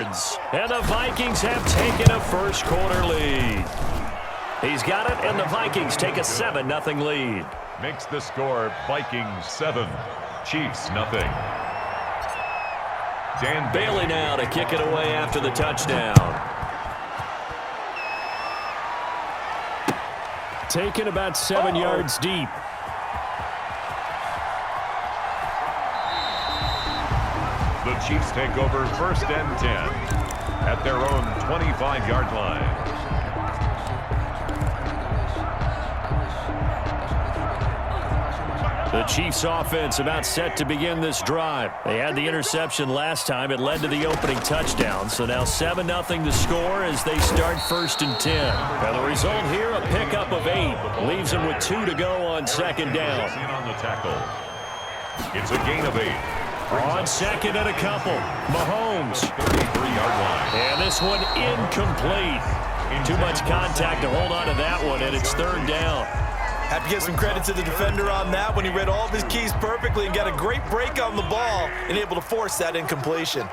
yards. And the Vikings have taken a first-quarter lead. He's got it, and the Vikings take a 7-0 lead. Makes the score Vikings 7, Chiefs 0. Dan Bailey now to kick it away after the touchdown. Taken about 7 yards deep. The Chiefs take over 1st and 10 at their own 25-yard line. The Chiefs offense about set to begin this drive. They had the interception last time. It led to the opening touchdown. So now 7-0 to score as they start 1st and 10. Now the result here, a pickup of 8. Leaves them with 2 to go on 2nd down. On the tackle. It's a gain of 8. On 2nd and a couple. Mahomes. 33-yard line. And this one incomplete. Too much contact to hold on to that one, and it's 3rd down. Have to give some credit to the defender on that when he read all of his keys perfectly and got a great break on the ball and able to force that incompletion.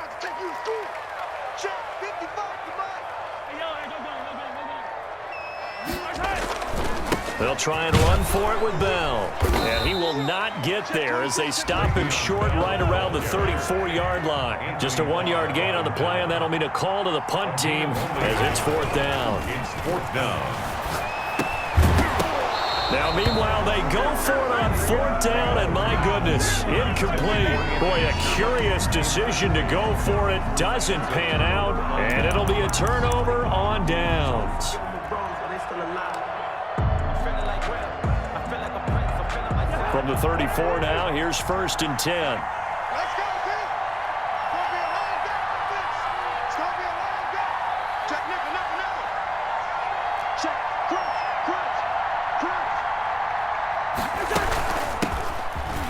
They'll try and run for it with Bell. And he will not get there as they stop him short right around the 34-yard line. Just a 1-yard gain on the play, and that'll mean a call to the punt team as it's 4th down. It's 4th down. Now, meanwhile, they go for it on 4th down, and my goodness, incomplete. Boy, a curious decision to go for it. Doesn't pan out, and it'll be a turnover on downs. From the 34 now, here's 1st and 10.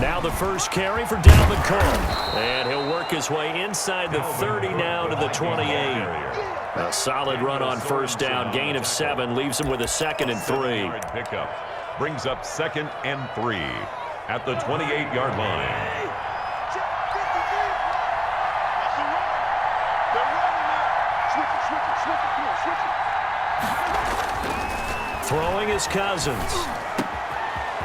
Now the first carry for Dalvin Cook. And he'll work his way inside the 30 now to the 28. A solid run on 1st down. Gain of 7 leaves him with a 2nd and 3. Pickup brings up 2nd and 3 at the 28-yard line. Throwing is Cousins.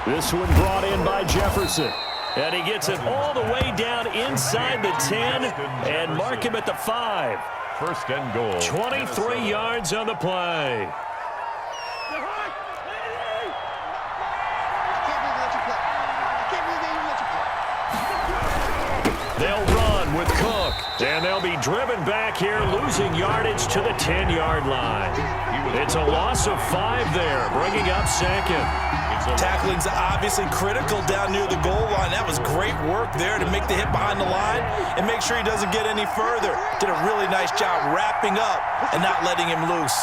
This one brought in by Jefferson. And he gets it all the way down inside the 10 and mark him at the 5. 1st and goal. 23 yards on the play. They'll run with Cook. And they'll be driven back here, losing yardage to the 10-yard line. It's a loss of 5 there, bringing up 2nd. Tackling's obviously critical down near the goal line. That was great work there to make the hit behind the line and make sure he doesn't get any further. Did a really nice job wrapping up and not letting him loose.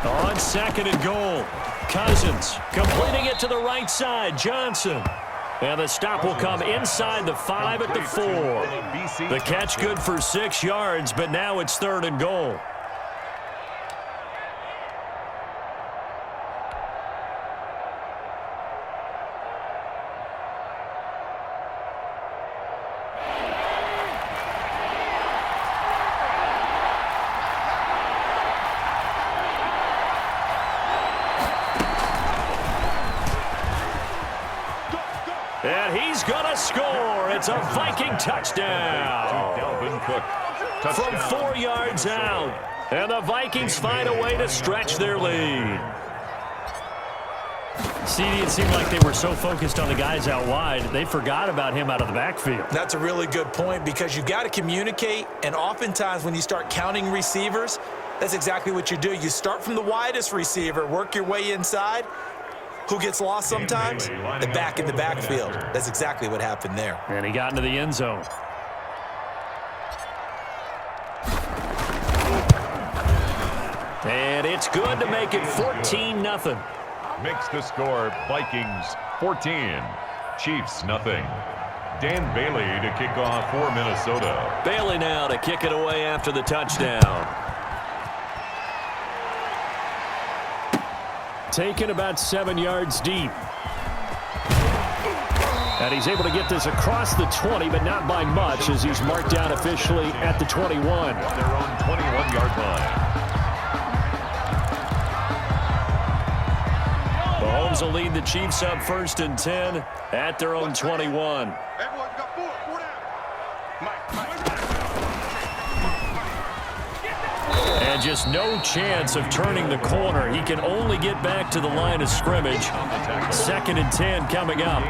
On 2nd and goal, Cousins completing it to the right side. Johnson. And the stop will come inside the 5 at the 4. The catch good for 6 yards, but now it's 3rd and goal. And he's going to score. It's a Viking touchdown. Dalvin Cook. From 4 yards out. And the Vikings find a way to stretch their lead. CD, it seemed like they were so focused on the guys out wide, they forgot about him out of the backfield. That's a really good point because you got to communicate, and oftentimes when you start counting receivers, that's exactly what you do. You start from the widest receiver, work your way inside. Who gets lost sometimes? The back in the backfield. That's exactly what happened there. And he got into the end zone. And it's good to make it 14-0. Makes the score Vikings 14, Chiefs 0. Dan Bailey to kick off for Minnesota. Bailey now to kick it away after the touchdown. Taken about 7 yards deep. And he's able to get this across the 20, but not by much, as he's marked down officially at the 21. On their own 21-yard line. Mahomes will lead the Chiefs up 1st and 10 at their own 21. And just no chance of turning the corner. He can only get back to the line of scrimmage. 2nd and 10 coming up.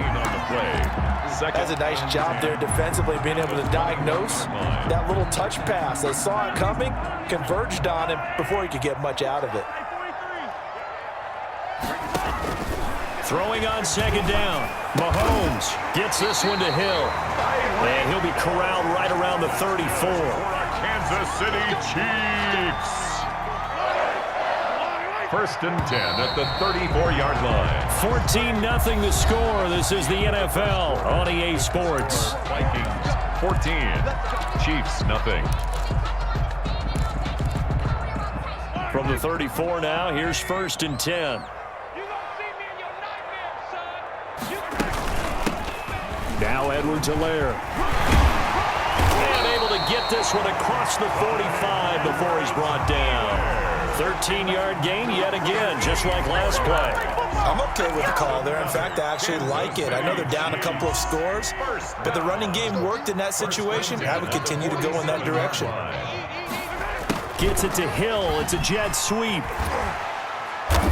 That's a nice job there defensively, being able to diagnose that little touch pass. They saw it coming, converged on him before he could get much out of it. Throwing on 2nd down. Mahomes gets this one to Hill. And he'll be corralled right around the 34. Kansas City Chiefs. 1st and 10 at the 34-yard line. 14-0 the score. This is the NFL on EA Sports. Vikings 14, Chiefs nothing. From the 34 now, here's 1st and 10. Now Edwards-Helaire. And able to get this one across the 45 before he's brought down. 13-yard gain yet again, just like last play. I'm okay with the call there. In fact, I actually like it. I know they're down a couple of scores, but the running game worked in that situation. I would continue to go in that direction. Gets it to Hill. It's a jet sweep.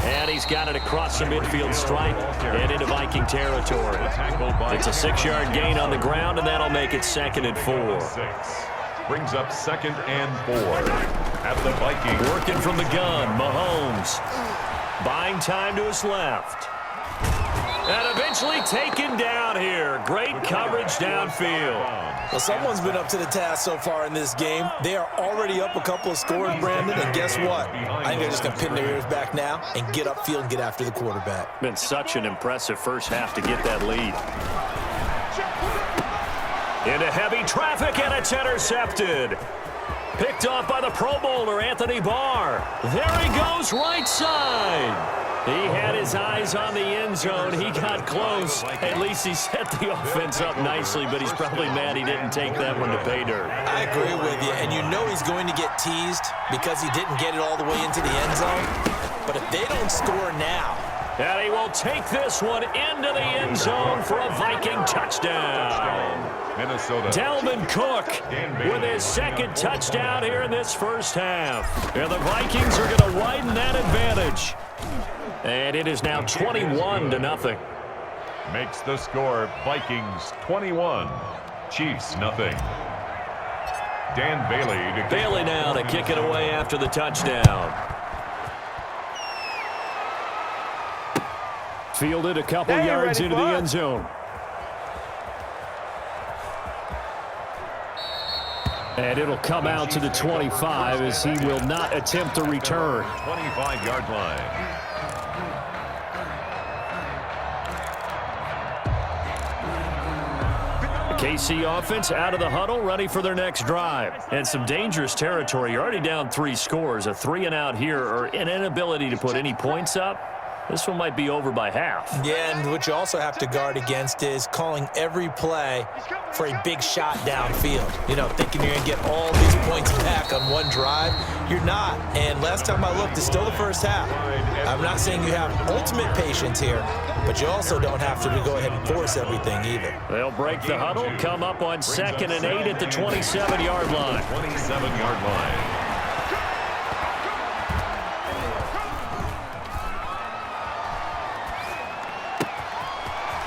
And he's got it across the midfield stripe and into Viking territory. It's a 6-yard gain on the ground, and that'll make it 2nd and 4. Brings up 2nd and 4 at the Vikings. Working from the gun, Mahomes. Buying time to his left. And eventually taken down here. Great coverage downfield. Well, someone's been up to the task so far in this game. They are already up a couple of scores, Brandon, and guess what? I think they're just going to pin their ears back now and get upfield and get after the quarterback. Been such an impressive first half to get that lead. Into heavy traffic, and it's intercepted. Picked off by the Pro Bowler, Anthony Barr. There he goes, right side. He had his eyes on the end zone. He got close. At least he set the offense up nicely, but he's probably mad he didn't take that one to pay dirt. I agree with you, and you know he's going to get teased because he didn't get it all the way into the end zone. But if they don't score now, and he will take this one into the end zone for a Viking touchdown. Minnesota. Dalvin Cook with his 2nd touchdown here in this first half. And the Vikings are going to widen that advantage. And it is now 21-0. Makes the score Vikings 21, Chiefs nothing. Dan Bailey to Bailey now to kick it away after the touchdown. Fielded a couple yards into the end zone. And it'll come out to the 25 as he will not attempt to return. 25-yard line. KC offense out of the huddle, ready for their next drive. And some dangerous territory. You're already down 3 scores. A 3-and-out here, or an inability to put any points up. This one might be over by half. Yeah, and what you also have to guard against is calling every play for a big shot downfield. You know, thinking you're going to get all these points back on one drive. You're not. And last time I looked, it's still the first half. I'm not saying you have ultimate patience here, but you also don't have to go ahead and force everything either. They'll break the huddle, come up on 2nd and 8 at the 27-yard line. 27-yard line.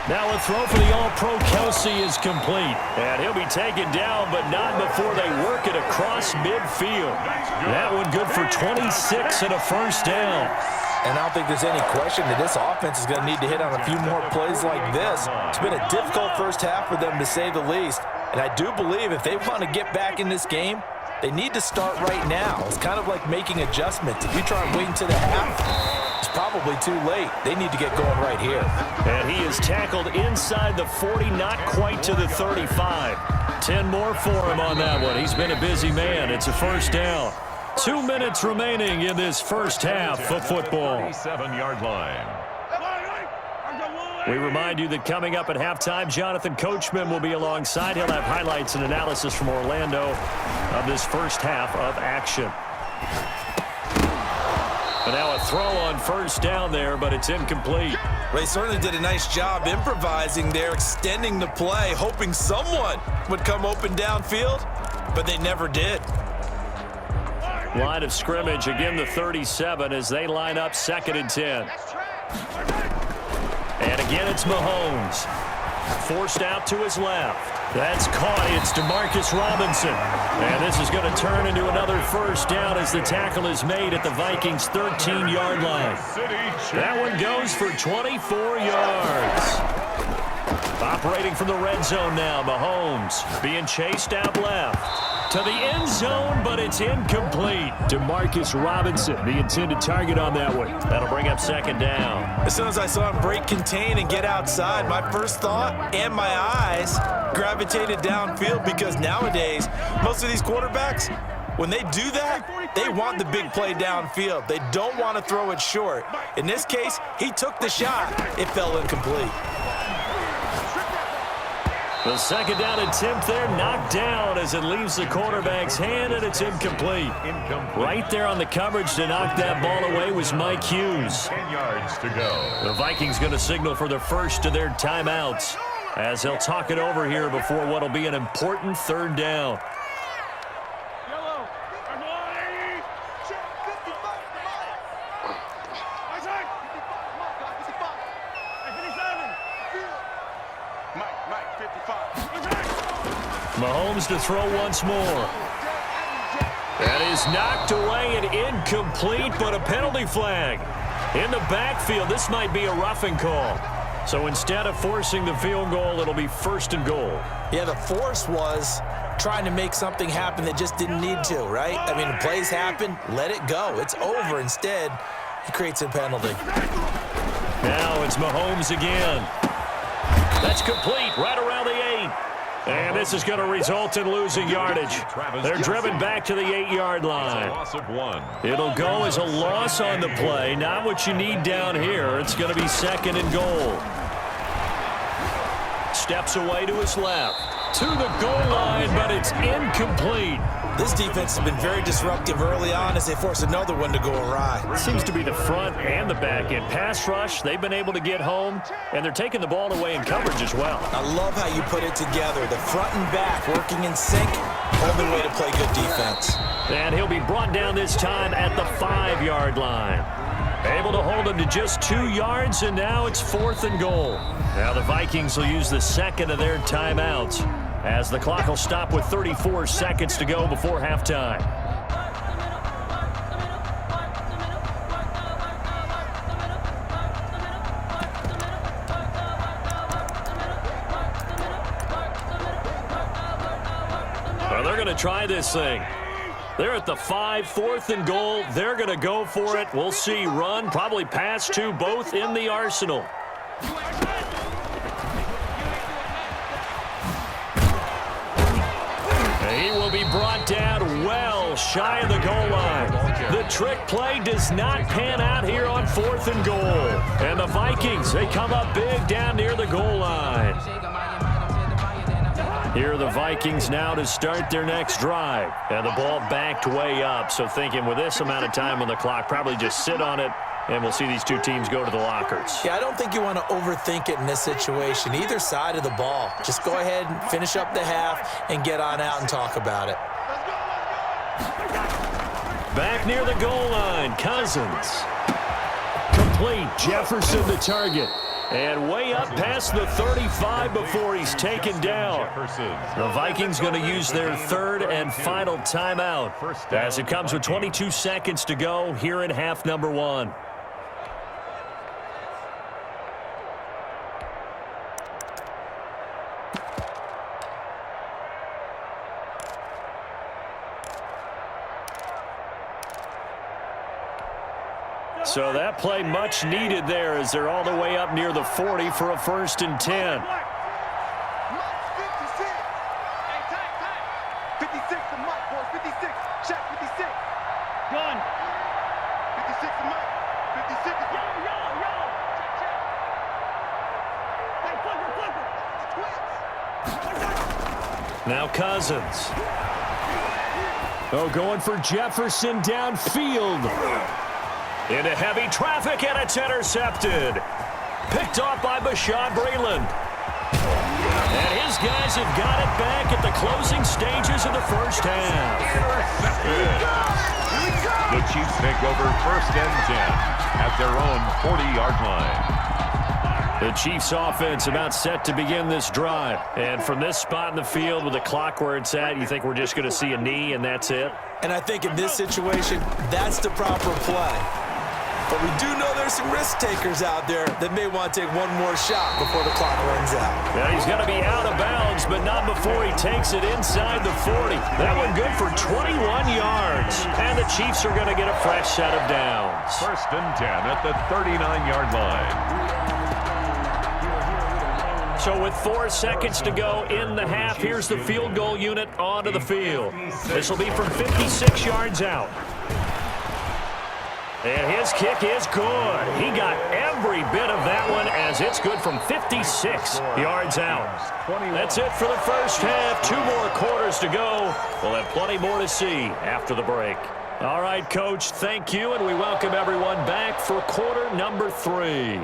Now a throw for the All-Pro Kelsey is complete. And he'll be taken down, but not before they work it across midfield. That one good for 26 and a first down. And I don't think there's any question that this offense is going to need to hit on a few more plays like this. It's been a difficult first half for them, to say the least. And I do believe if they want to get back in this game, they need to start right now. It's kind of like making adjustments. If you try and wait until the half, it's probably too late. They need to get going right here. And he is tackled inside the 40, not quite to the 35. 10 more for him on that one. He's been a busy man. It's a first down. 2 minutes remaining in this first half of football. 27-yard line. We remind you that coming up at halftime, Jonathan Coachman will be alongside. He'll have highlights and analysis from Orlando of this first half of action. And now a throw on first down there, but it's incomplete. They certainly did a nice job improvising there, extending the play, hoping someone would come open downfield, but they never did. Line of scrimmage, again the 37 as they line up 2nd and 10. And again it's Mahomes. Forced out to his left. That's caught. It's DeMarcus Robinson. And this is going to turn into another first down as the tackle is made at the Vikings' 13-yard line. That one goes for 24 yards. Operating from the red zone now, Mahomes being chased out left. To the end zone, but it's incomplete. DeMarcus Robinson, the intended target on that one. That'll bring up 2nd down. As soon as I saw him break contain and get outside, my first thought and my eyes gravitated downfield, because nowadays, most of these quarterbacks, when they do that, they want the big play downfield. They don't want to throw it short. In this case, he took the shot. It fell incomplete. The 2nd down attempt there knocked down as it leaves the quarterback's hand, and it's incomplete. Right there on the coverage to knock that ball away was Mike Hughes. 10 yards to go. The Vikings going to signal for the first of their timeouts as they'll talk it over here before what will be an important 3rd down. Mahomes to throw once more. That is knocked away and incomplete, but a penalty flag. In the backfield, this might be a roughing call. So instead of forcing the field goal, it'll be 1st and goal. Yeah, the force was trying to make something happen that just didn't need to, right? I mean, the plays happen, let it go. It's over. Instead, he creates a penalty. Now it's Mahomes again. That's complete right around the 8. And this is going to result in losing yardage. They're driven back to the 8-yard line. Loss of 1. It'll go as a loss on the play. Not what you need down here. It's going to be 2nd and goal. Steps away to his left. To the goal line, but it's incomplete. This defense has been very disruptive early on as they force another one to go awry. It seems to be the front and the back end. Pass rush, they've been able to get home, and they're taking the ball away in coverage as well. I love how you put it together. The front and back working in sync. Only way to play good defense. And he'll be brought down this time at the 5-yard line. Able to hold him to just 2 yards, and now it's 4th and goal. Now the Vikings will use the 2nd of their timeouts as the clock will stop with 34 seconds to go before halftime. Well, they're going to try this thing. They're at the 5, 4th and goal. They're going to go for it. We'll see. Run, probably pass to both in the arsenal. He will be brought down well shy of the goal line. The trick play does not pan out here on 4th and goal. And the Vikings, they come up big down near the goal line. Here are the Vikings now to start their next drive. And the ball backed way up. So thinking with this amount of time on the clock, probably just sit on it, and we'll see these two teams go to the lockers. Yeah, I don't think you want to overthink it in this situation. Either side of the ball. Just go ahead and finish up the half and get on out and talk about it. Back near the goal line, Cousins. Complete, Jefferson the target. And way up past the 35 before he's taken down. The Vikings going to use their 3rd and final timeout as it comes with 22 seconds to go here in half number 1. So that play much needed there as they're all the way up near the 40 for a 1st and 10. 56 to Mike, boys. 56. Check 56. Gun. 56 to Mike. 56 is yo. Now Cousins. Oh, going for Jefferson downfield. Into heavy traffic, and it's intercepted. Picked off by Bashaud Breeland. And his guys have got it back at the closing stages of the first half. The Chiefs take over 1st and 10 at their own 40-yard line. The Chiefs offense about set to begin this drive. And from this spot in the field with the clock where it's at, you think we're just going to see a knee and that's it? And I think in this situation, that's the proper play. But we do know there's some risk takers out there that may want to take one more shot before the clock runs out. Yeah, he's going to be out of bounds, but not before he takes it inside the 40. That one good for 21 yards. And the Chiefs are going to get a fresh set of downs. 1st and 10 at the 39-yard line. So with 4 seconds to go in the half, here's the field goal unit onto the field. This will be from 56 yards out. And his kick is good. He got every bit of that one as it's good from 56 yards out. That's it for the first half. 2 more quarters to go. We'll have plenty more to see after the break. All right, Coach, thank you, and we welcome everyone back for quarter number 3.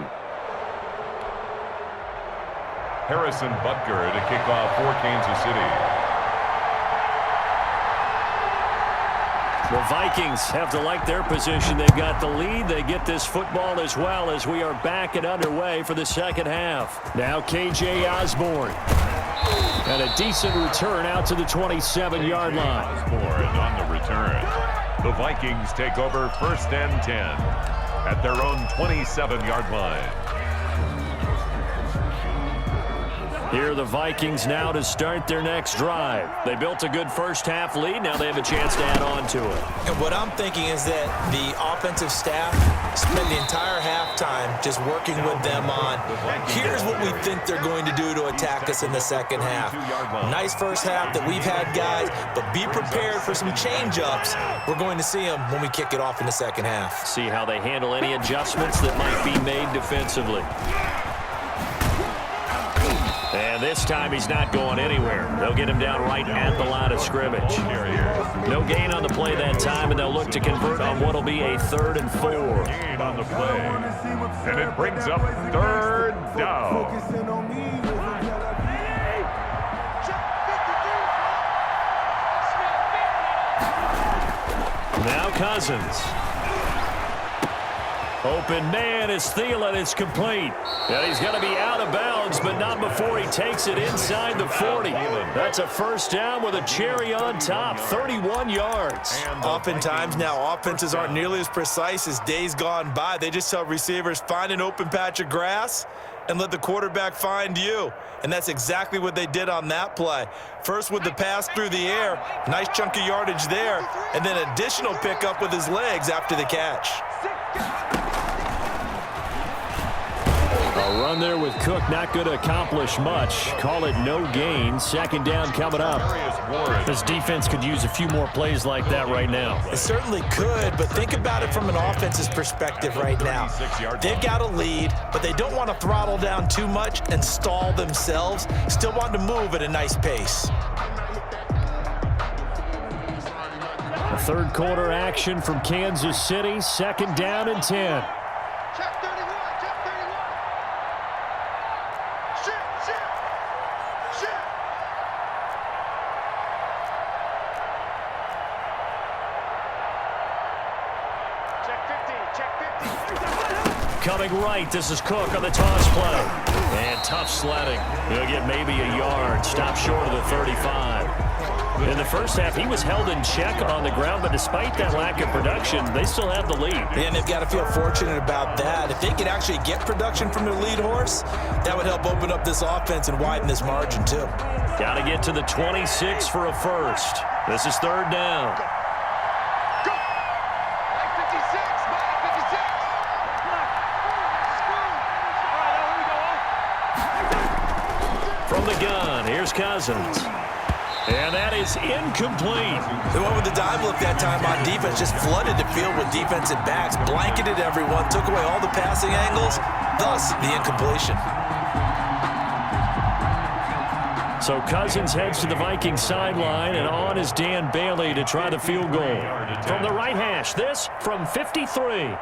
Harrison Butker to kick off for Kansas City. The Vikings have to like their position. They've got the lead. They get this football as well as we are back and underway for the second half. Now KJ Osborne. And a decent return out to the 27-yard line. Osborne on the return. The Vikings take over 1st and 10 at their own 27-yard line. Here are the Vikings now to start their next drive. They built a good first half lead. Now they have a chance to add on to it. And what I'm thinking is that the offensive staff spend the entire halftime just working with them on, here's what we think they're going to do to attack us in the second half. Nice first half that we've had, guys, but be prepared for some change-ups. We're going to see them when we kick it off in the second half. See how they handle any adjustments that might be made defensively. And this time he's not going anywhere. They'll get him down right at the line of scrimmage. No gain on the play that time, and they'll look to convert on what will be a 3rd and 4. Gain on the play. And it brings up 3rd down. Now Cousins. Open man is Thielen. It's complete. And he's going to be out of bounds, but not before he takes it inside the 40. That's a first down with a cherry on top, 31 yards. Oftentimes now, offenses aren't nearly as precise as days gone by. They just tell receivers, find an open patch of grass and let the quarterback find you. And that's exactly what they did on that play. First with the pass through the air, nice chunk of yardage there, and then additional pickup with his legs after the catch. A run there with Cook, not going to accomplish much. Call it no gain. 2nd down coming up. This defense could use a few more plays like that right now. It certainly could, but think about it from an offense's perspective right now. They've got a lead, but they don't want to throttle down too much and stall themselves. Still want to move at a nice pace. A 3rd quarter action from Kansas City. 2nd down and 10. Coming right, this is Cook on the toss play. And tough sledding. He'll get maybe a yard. Stop short of the 35. In the first half, he was held in check on the ground, but despite that lack of production, they still have the lead. And they've got to feel fortunate about that. If they could actually get production from their lead horse, that would help open up this offense and widen this margin, too. Got to get to the 26 for a first. This is 3rd down. From the gun, here's Cousins. And that is incomplete. The one with the dive look that time on defense just flooded the field with defensive backs, blanketed everyone, took away all the passing angles, thus the incompletion. So Cousins heads to the Vikings sideline, and on is Dan Bailey to try the field goal. From the right hash, this from 53.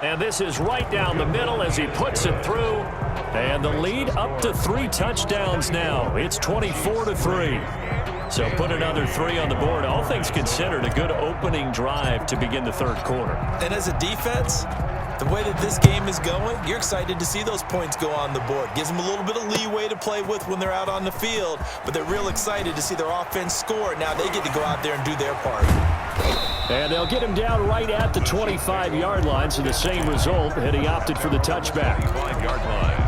And this is right down the middle as he puts it through. And the lead up to 3 touchdowns now. It's 24-3. So put another 3 on the board. All things considered, a good opening drive to begin the third quarter. And as a defense, the way that this game is going, you're excited to see those points go on the board. Gives them a little bit of leeway to play with when they're out on the field, but they're real excited to see their offense score. Now they get to go out there and do their part. And they'll get him down right at the 25-yard line, so the same result, and he opted for the touchback. 25-yard line.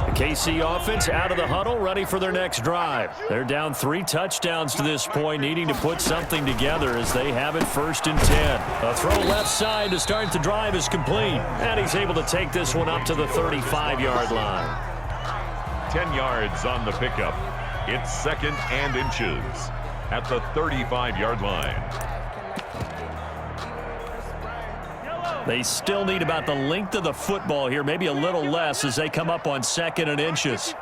The KC offense out of the huddle, ready for their next drive. They're down 3 touchdowns to this point, needing to put something together as they have it 1st and 10. A throw left side to start the drive is complete, and he's able to take this one up to the 35-yard line. 10 yards on the pickup. It's 2nd and inches at the 35-yard line. They still need about the length of the football here, maybe a little less as they come up on 2nd and inches.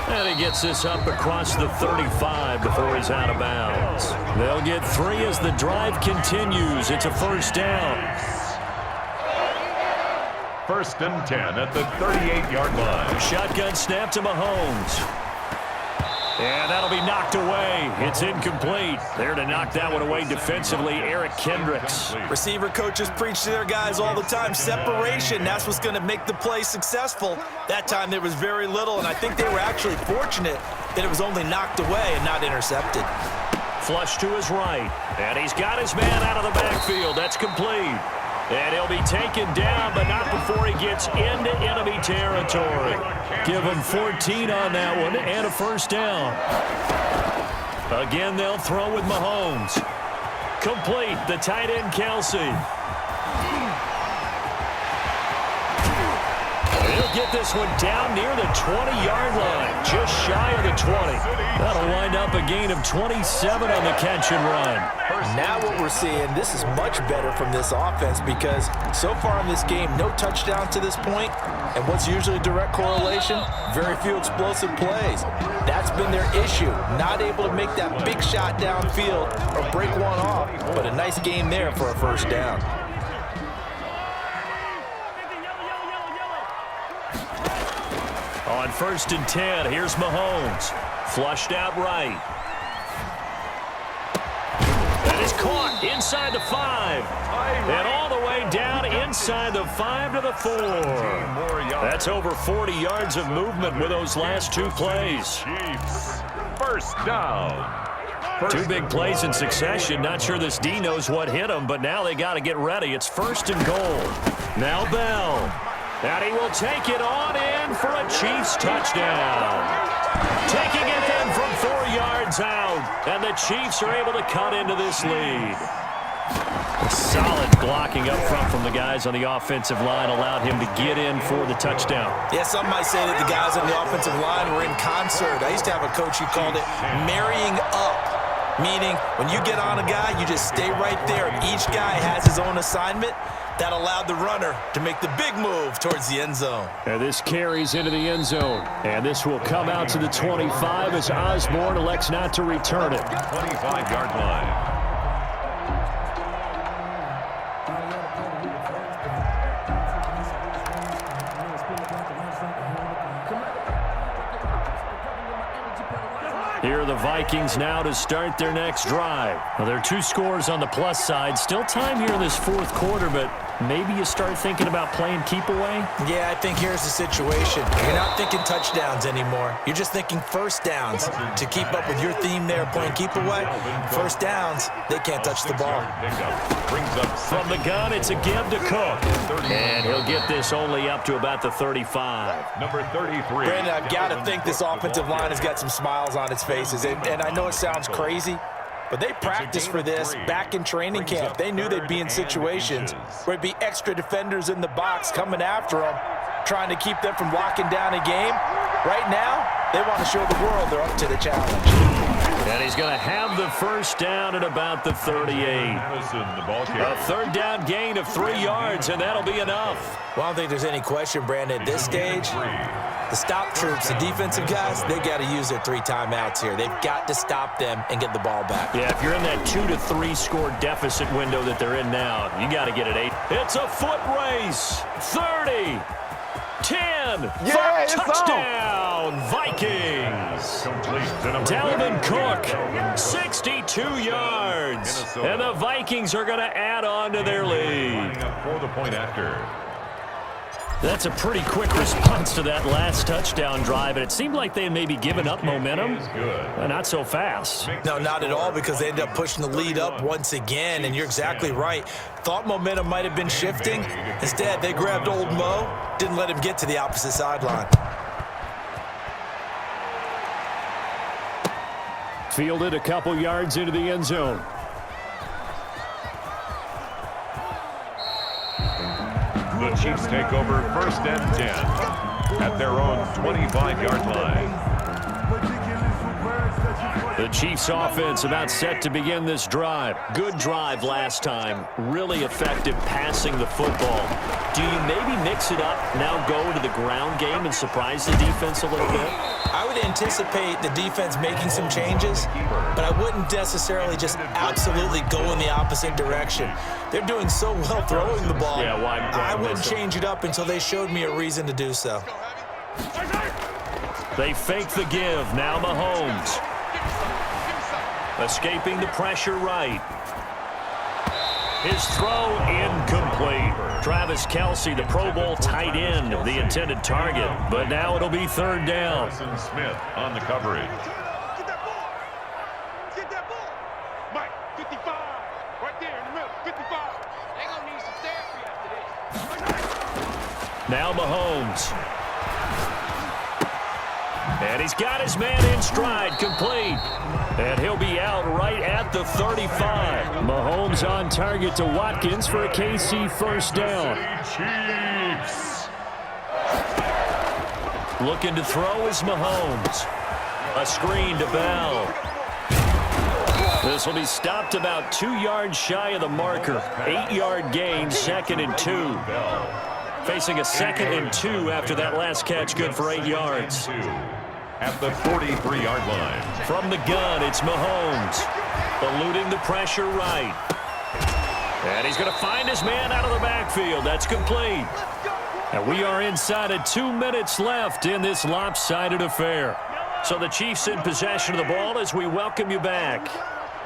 And he gets this up across the 35 before he's out of bounds. They'll get 3 as the drive continues. It's a 1st down. 1st and 10 at the 38-yard line. Shotgun snap to Mahomes. And that'll be knocked away. It's incomplete. There to knock that one away defensively, Eric Kendricks. Receiver coaches preach to their guys all the time. Separation, that's what's going to make the play successful. That time there was very little, and I think they were actually fortunate that it was only knocked away and not intercepted. Flush to his right. And he's got his man out of the backfield. That's complete. And he'll be taken down, but not before he gets into enemy territory. Give him 14 on that one and a 1st down. Again, they'll throw with Mahomes. Complete, the tight end, Kelsey. He'll get this one down near the 20-yard line, just shy of the 20. That'll wind up a gain of 27 on the catch and run. Now what we're seeing, this is much better from this offense because so far in this game, no touchdown to this point, and what's usually a direct correlation? Very few explosive plays. That's been their issue, not able to make that big shot downfield or break one off, but a nice game there for a 1st down. On 1st and 10, here's Mahomes. Flushed out right. That is caught inside the 5. And all the way down inside the 5 to the 4. That's over 40 yards of movement with those last 2 plays. Chiefs, 1st down. 2 big plays in succession. Not sure this D knows what hit him, but now they got to get ready. It's 1st and goal. Now Bell. And he will take it on in for a Chiefs touchdown. Taking it then from 4 yards out. And the Chiefs are able to cut into this lead. Solid blocking up front from the guys on the offensive line allowed him to get in for the touchdown. Yeah, some might say that the guys on the offensive line were in concert. I used to have a coach who called it marrying up, meaning when you get on a guy, you just stay right there. Each guy has his own assignment. That allowed the runner to make the big move towards the end zone. And this carries into the end zone. And this will come out to the 25 as Osborne elects not to return it. 25-yard line. Here are the Vikings now to start their next drive. Well, there are 2 scores on the plus side. Still time here in this 4th quarter, but maybe you start thinking about playing keep away? Yeah, I think here's the situation. You're not thinking touchdowns anymore. You're just thinking 1st downs. To keep up with your theme there, playing keep away, 1st downs, they can't touch the ball. From the gun, it's a give to Cook. And he'll get this only up to about the 35. Number 33. Brandon, I've got to think this offensive line has got some smiles on its faces. And I know it sounds crazy, But they practiced for this back in training camp. They knew they'd be in situations where it'd be extra defenders in the box coming after them, trying to keep them from locking down a game. Right now, they want to show the world they're up to the challenge. And he's going to have the first down at about the 38. A third down gain of 3 yards, and that'll be enough. Well, I don't think there's any question, Brandon, at this stage, the stop troops, the defensive guys, they got to use their 3 timeouts here. They've got to stop them and get the ball back. Yeah, if you're in that 2 to 3 score deficit window that they're in now, you got to get it 8. It's a foot race. 30. 10, Yeah, touchdown, Vikings. Dalvin Cook, 62 yards. And the Vikings are going to add on to their lead. For the point after. That's a pretty quick response to that last touchdown drive, and it seemed like they had maybe given up momentum. Not so fast. No, not at all, because they ended up pushing the lead up once again, and you're exactly right. Thought momentum might have been shifting. Instead, they grabbed old Mo, didn't let him get to the opposite sideline. Fielded a couple yards into the end zone. The Chiefs take over 1st and 10 at their own 25-yard line. The Chiefs offense about set to begin this drive. Good drive last time. Really effective passing the football. Do you maybe mix it up, now go to the ground game and surprise the defense a little bit? I would anticipate the defense making some changes, but I wouldn't necessarily just absolutely go in the opposite direction. They're doing so well throwing the ball. Yeah, why I wouldn't change it up until they showed me a reason to do so. They fake the give. Now Mahomes. Escaping the pressure right. His throw incomplete. Travis Kelce, the Pro Bowl tight end, the intended target. But now it'll be 3rd down. Smith on the coverage. Get that ball. Get that ball. Mike, 55. Right there in the middle. 55. They gonna need some therapy after this. Now Mahomes. And he's got his man in stride, complete. And he'll be out right at the 35. Mahomes on target to Watkins for a KC first down. Chiefs. Looking to throw is Mahomes. A screen to Bell. This will be stopped about 2 yards shy of the marker. 8-yard gain, 2nd and 2. Facing a 2nd and 2 after that last catch, good for 8 yards. At the 43-yard line. From the gun, it's Mahomes. Eluding the pressure right. And he's going to find his man out of the backfield. That's complete. And we are inside of 2 minutes left in this lopsided affair. So the Chiefs in possession of the ball as we welcome you back.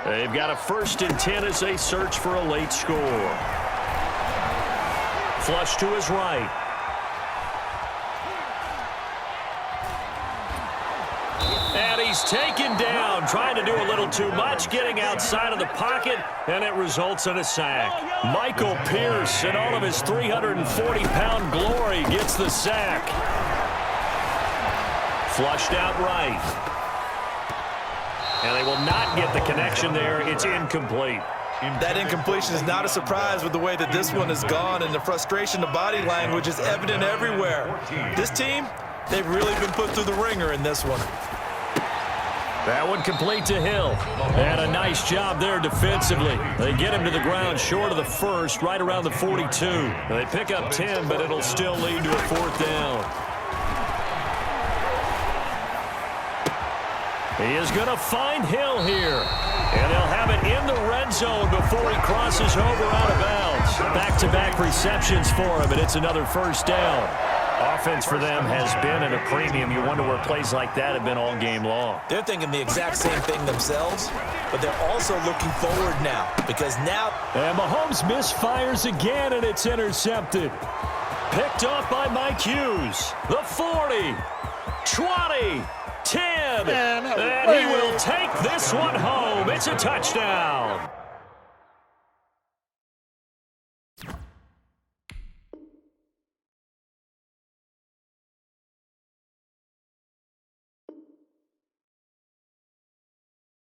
They've got a 1st and 10 as they search for a late score. Flush to his right. And he's taken down, trying to do a little too much, getting outside of the pocket, and it results in a sack. Michael Pierce, in all of his 340-pound glory, gets the sack. Flushed out right. And they will not get the connection there. It's incomplete. That incompletion is not a surprise with the way that this one has gone, and the frustration, the body language is evident everywhere. This team, they've really been put through the ringer in this one. That one complete to Hill. And a nice job there defensively. They get him to the ground short of the 1st, right around the 42. They pick up 10, but it'll still lead to a 4th down. He is going to find Hill here. And they'll have it in the red zone before he crosses over out of bounds. Back-to-back receptions for him, and it's another 1st down. Offense for them has been at a premium. You wonder where plays like that have been all game long. They're thinking the exact same thing themselves, but they're also looking forward now, because now... And Mahomes misfires again, and it's intercepted. Picked off by Mike Hughes. The 40, 20, 10, and he will take this one home. It's a touchdown.